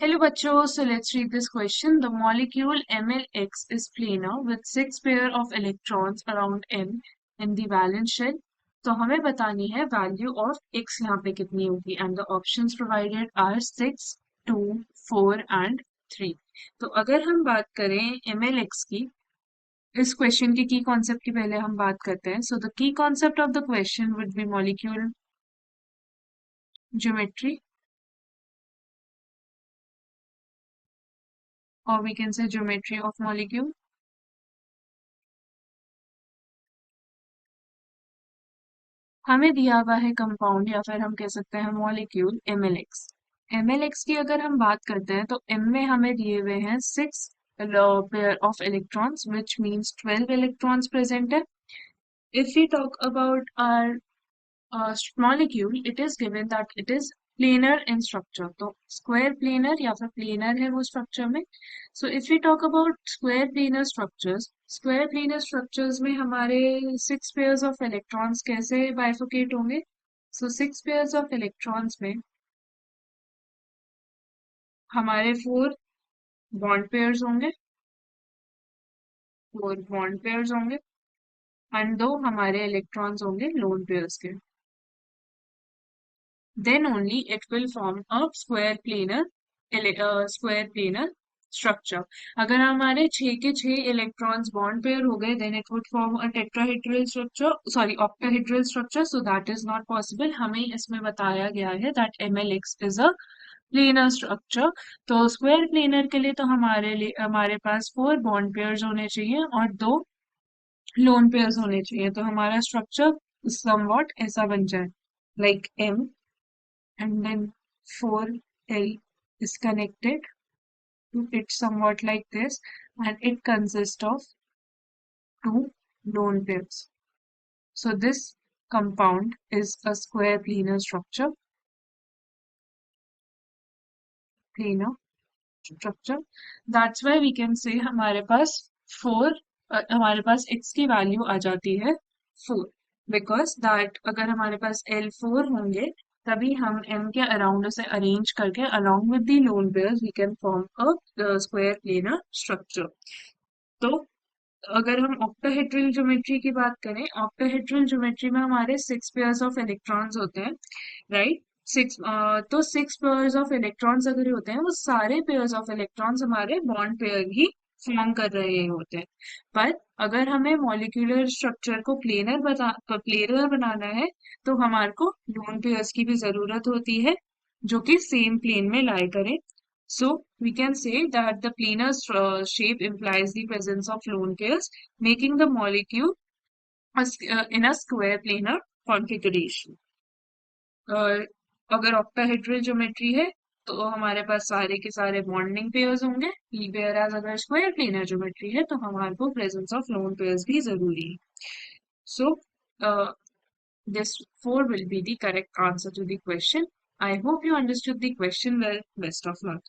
Hello बच्चों, so let's read this question. The molecule MlX is planar with 6 pair of electrons around M in the valence shell. तो हमें बतानी है value of X यहाँ पे कितनी होगी and the options provided are 6, 2, 4 and 3. तो अगर हम बात करें MlX की, इस क्वेश्चन के की कॉन्सेप्ट की पहले हम बात करते हैं. So the key concept of the question would be molecule geometry, or we can say geometry of molecule. हमें दिया हुआ है कंपाउंड या फिर हम कह सकते हैं मॉलिक्यूल MlX. MlX की अगर हम बात करते हैं तो M में हमें दिए हुए हैं 6 pair of electrons which means 12 electrons present है. If we talk about our molecule, it is given that it is planar in structure. तो square planar या फिर planar है वो structure में. So if we talk about square planar structures में हमारे 6 pairs of electrons कैसे bifurcate होंगे? So 6 pairs of electrons में हमारे 4 bond pairs होंगे, 4 bond pairs होंगे and 2 हमारे electrons होंगे lone pairs के. Then only it will form a square planar structure. अगर हमारे 6 के 6 electrons bond pair हो गए, then it would form a tetrahedral structure, sorry, octahedral structure. So that is not possible. हमें इसमें बताया गया है that MlX is a planar structure. तो square planar के लिए तो हमारे पास 4 bond pairs होने चाहिए और 2 lone pairs होने चाहिए. तो हमारा structure somewhat ऐसा बन जाए like M, and then 4L is connected to it somewhat like this, and it consists of 2 lone pairs. So this compound is a square planar structure. Planar structure. That's why we can say हमारे पास 4 हमारे पास x की value आ जाती है 4, because that अगर हमारे पास L4 होंगे तभी हम M के अराउंड उसे अरेंज करके along with the lone pairs we can form a square planar structure. तो अगर हम ऑक्टाहेड्रल ज्योमेट्री की बात करें, ऑक्टाहेड्रल ज्योमेट्री में हमारे 6 पेयर्स ऑफ इलेक्ट्रॉन्स होते हैं, राइट. तो 6 पेयर्स ऑफ इलेक्ट्रॉन्स अगर होते हैं वो सारे पेयर्स ऑफ इलेक्ट्रॉन्स हमारे बॉन्ड पेयर ही फॉर्म कर रहे होते हैं. पर अगर हमें मॉलिक्यूलर स्ट्रक्चर को प्लेनर बनाना है तो हमारे को लोन पेयर्स की भी जरूरत होती है जो कि सेम प्लेन में लाई करें. So we can say that the planar shape implies the presence of lone pairs, making the molecule in a square planar configuration. अगर ऑक्टाहेड्रल ज्योमेट्री है तो हमारे पास सारे के सारे बॉन्डिंग पेयर्स होंगे, whereas अगर स्क्वायर प्लेनर ज्योमेट्री है तो हमारे को प्रेजेंस ऑफ लोन पेयर्स भी जरूरी है. So this 4 will be the correct answer to the question. I hope you understood the question well. Best of luck.